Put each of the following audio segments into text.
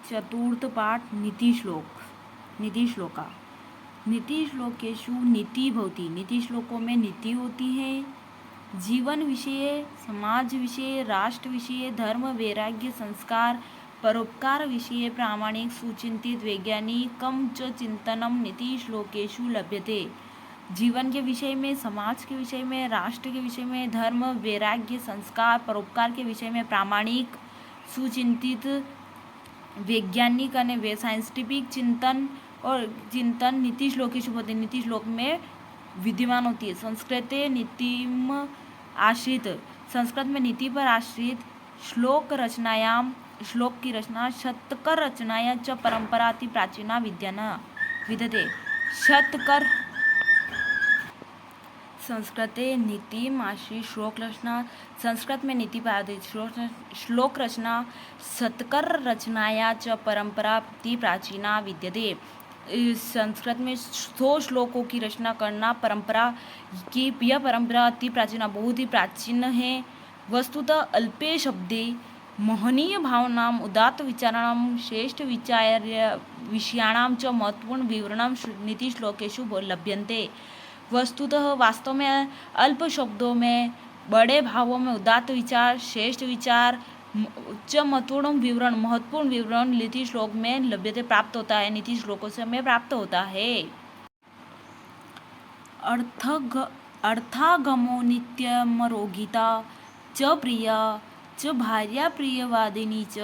चतुर्थ पाठ नीति श्लोका। नीति श्लोकेषु नीति भवति। नीति श्लोकों में नीति होती है। जीवन विषय, समाज विषय, राष्ट्र विषय, धर्म, वैराग्य, संस्कार, परोपकार विषय प्रामाणिक सुचिंतित वैज्ञानिकम च चिंतनम नीति श्लोकेषु लभ्यते। जीवन के विषय में, समाज के विषय में, राष्ट्र के विषय में, धर्म, वैराग्य, संस्कार, परोपकार के विषय में प्रामाणिक सुचिंतित वैज्ञानिक અને साइंटिफिक चिंतन नीति श्लोकेषु होते। नीति श्लोक में विद्यमान होती है। संस्कृते नीतिम आश्रित, संस्कृत में नीति पर आश्रित श्लोक की रचना शतकर रचनाया च परंपरा अति प्राचीना विद्यते। शतकर संस्कृते नीतिम आश्रित श्लोक रचना, संस्कृत में नीति पर आधारित श्लोक रचना शतकर रचनाया च परंपरा अति प्राचीना विद्यते। संस्कृत में 100 श्लोकों की रचना करना यह परंपरा अति प्राचीन, बहुत ही प्राचीन है। वस्तुतः अल्पे शब्दे महनीय भावनाम उदात्त विचाराणाम श्रेष्ठ विषयाणाम च महत्वपूर्ण विवरणम नीति श्लोकेषु लभ्यन्ते। वस्तुतः वास्तव में अल्प शब्दों में बड़े भावों में उदात्त विचार, श्रेष्ठ विचार च महत्वपूर्ण विवरण नीति श्लोक में लभ्यते प्राप्त होता है। नीति श्लोकों से हमें प्राप्त होता है। अर्थागमो नित्यमरोगिता च प्रिया च भार्या प्रियवादिनी च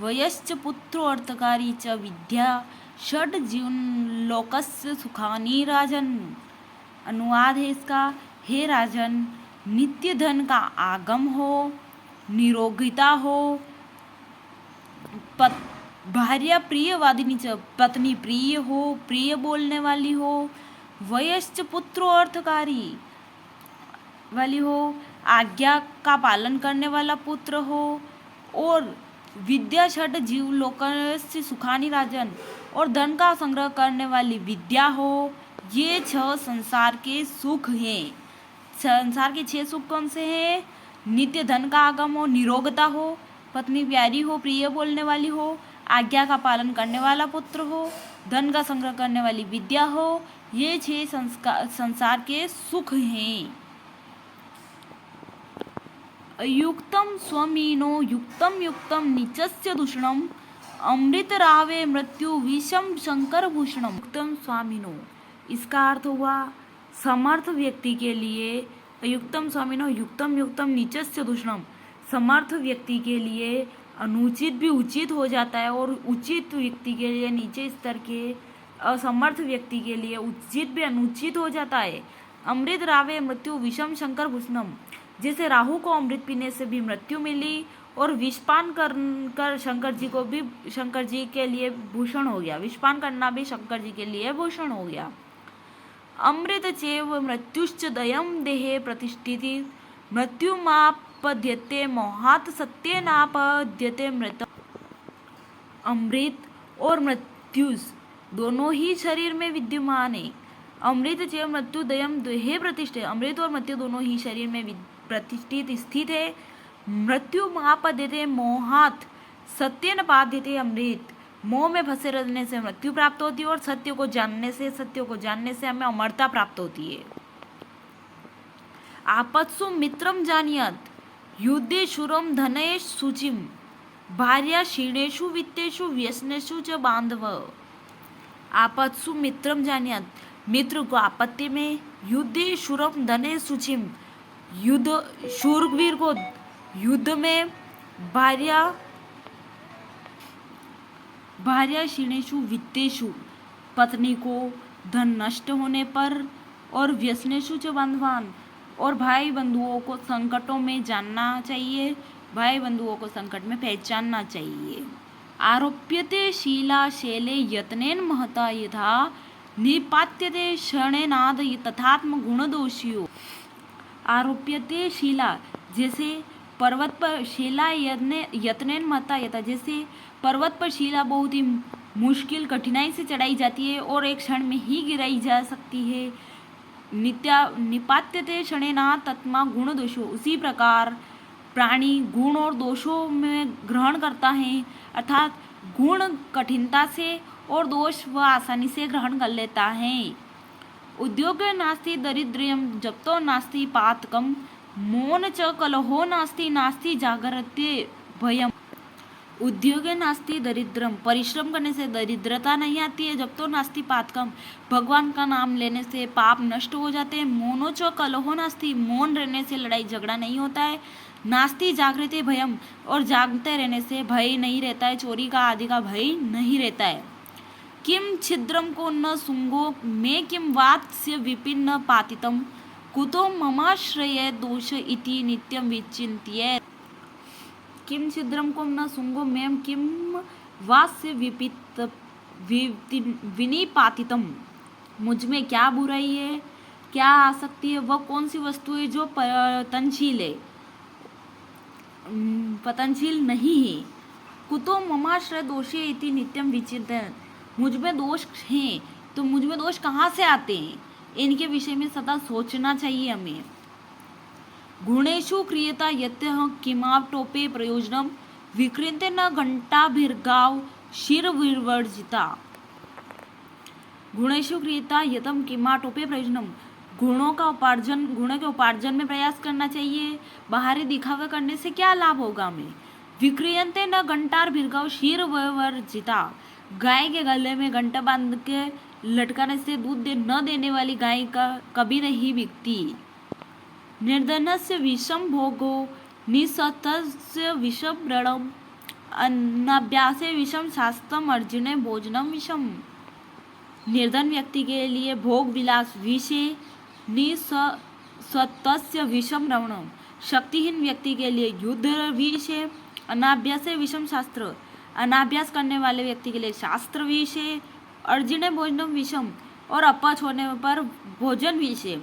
वयश्च पुत्रो अर्थकारी च विद्या षड जीवन लोकस्य सुखानि राजन। अनुवाद है इसका, हे राजन, नित्य धन का आगम हो, निरोगिता हो, भार्या प्रियवादिनी च पत्नी प्रिय हो, प्रिय बोलने वाली हो, वयश्च पुत्रो अर्थकारी वाली हो, आज्ञा का पालन करने वाला पुत्र हो, और विद्या षड जीव लोकस्य सुखानि राजन, और धन का संग्रह करने वाली विद्या हो। ये 6 संसार के सुख हैं। संसार के 6 सुख कौन से हैं? नित्य धन का आगम हो, निरोगता हो, पत्नी प्यारी हो, प्रिय बोलने वाली हो, आज्ञा का पालन करने वाला पुत्र हो, धन का संग्रह करने वाली विद्या हो। ये 6 संसार के सुख हैं। अयुक्तम स्वमीनो युक्तम नीचस्य दूषणम अमृत रावे मृत्यु विषम शंकर भूषणम। युक्तम स्वामीनो, इसका अर्थ हुआ समर्थ व्यक्ति के लिए। अयुक्तम स्वामीनो युक्तम नीचस्य दूषणम, समर्थ व्यक्ति के लिए अनुचित भी उचित हो जाता है, और उचित व्यक्ति के लिए, नीचे स्तर के असमर्थ व्यक्ति के लिए उचित भी अनुचित हो जाता है। अमृत रावे मृत्यु विषम शंकर भूषणम, जैसे राहु को अमृत पीने से भी मृत्यु मिली, और विषपान कर शंकर जी के लिए भूषण हो गया। विषपान करना भी शंकर जी के लिए भूषण हो गया। अमृत चैव मृत्युश्च दयम देहे प्रतिष्ठिति मृत्युमापद्यते मोहात् सत्येनापद्यते मृत। अमृत और मृत्यु दोनों ही शरीर में विद्यमान है। अमृत चैव मृत्यु दयम देहे प्रतिष्ठित, अमृत और मृत्यु दोनों ही शरीर में प्रतिष्ठित स्थित है। मृत्युमापद्यते मोहात् सत्येनापद्यते अमृत, मोह में फंसे रहने से मृत्यु प्राप्त होती है, और सत्य को जानने से हमें अमरता प्राप्त होती है। आपत्सु मित्रम जानियत युद्धे शूरम धनेश सूचिम भार्या क्षीणेषु वित्तेषु व्यसनेषु च बांधव। आपत्सु मित्रम जानियत, मित्र को आपत्ति में, युद्धे शूरम धनेश सूचिम, शूरवीर को युद्ध में, भार्या क्षीणेषु वित्तेषु, पत्नी को धन नष्ट होने पर, और व्यसनेषु च बांधवान, और भाई बंधुओं को संकटों में जानना चाहिए, भाई बंधुओं को संकट में पहचानना चाहिए। आरोप्यते शीला शैले यत्नेन महता यथा निपात्यते क्षणेनाद तथात्म गुणदोषियो। आरोप्यते शिला, जैसे पर्वत पर शिला यत्नेन महता यथा, जैसे पर्वत पर शिला बहुत ही मुश्किल कठिनाई से चढ़ाई जाती है और एक क्षण में ही गिराई जा सकती है। निपात्यते क्षणेना तत्मा गुण दोषो, उसी प्रकार प्राणी गुण और दोषों में ग्रहण करता है, अर्थात गुण कठिनता से और दोष वह आसानी से ग्रहण कर लेता है। उद्योग नास्ति दरिद्र्यम जप्तो नास्ति पातकम मौन च कलहो नास्ति नास्ति जागरते भयम। उद्योग नास्ति दरिद्रम, परिश्रम करने से दरिद्रता नहीं आती है। जब तो नास्ति पातकम, भगवान का नाम लेने से पाप नष्ट हो जाते हैं। मौनो च कलहो नास्ति, मौन रहने से लड़ाई झगड़ा नहीं होता है। नास्ति जागृते भयम, और जागते रहने से भय नहीं रहता है, चोरी का आदि का भय नहीं रहता है। किम छिद्रम को न सुंगो मे किम वात्स्य विपिन्न पातितम कुतो ममाश्रय दोष इति नित्यम विचिन्त्य। किम छिद्रम को न सुंगो मेम किम वास्य विनिपातितम, मुझ में क्या बुराई है, क्या आसक्ति है, वह कौन सी वस्तु है जो पतनशील है, पतनशील नहीं है। कुतो ममाश्रय दोषे इति नित्यम विचिंतन, मुझ में दोष हैं तो मुझ में दोष कहाँ से आते हैं, इनके विषय में सदा सोचना चाहिए हमें। गुणेषु क्रियता यत्यः किमावटोपे प्रयोजनम विकृते न घंटाभिर्गाव शिरविवर्जिता। गुणेषु क्रियता यतम किमाटोपे प्रयोजनम, गुणों के उपार्जन में प्रयास करना चाहिए। बाहरी दिखावा करने से क्या लाभ होगा हमें। विक्रियंते न घंटाभिर्गाव शिरविवर्जिता, गाय के गले में घंटा बांध के लटकाने से दूध न देने वाली गाय का कभी नहीं बिकती। निर्धनस्य विषम भोगो निसतस्य विषम व्रणम अनाभ्यासे विषम शास्त्रम अर्जुने भोजनम विषम। निर्धन व्यक्ति के लिए भोग विलास विषय, निसतस्य विषम व्रणम शक्तिहीन व्यक्ति के लिए युद्ध विषय, अनाभ्यासे विषम शास्त्र अनाभ्यास करने वाले व्यक्ति के लिए शास्त्र विषय, अर्जुने भोजनम विषम और अपच होने पर भोजन विषय।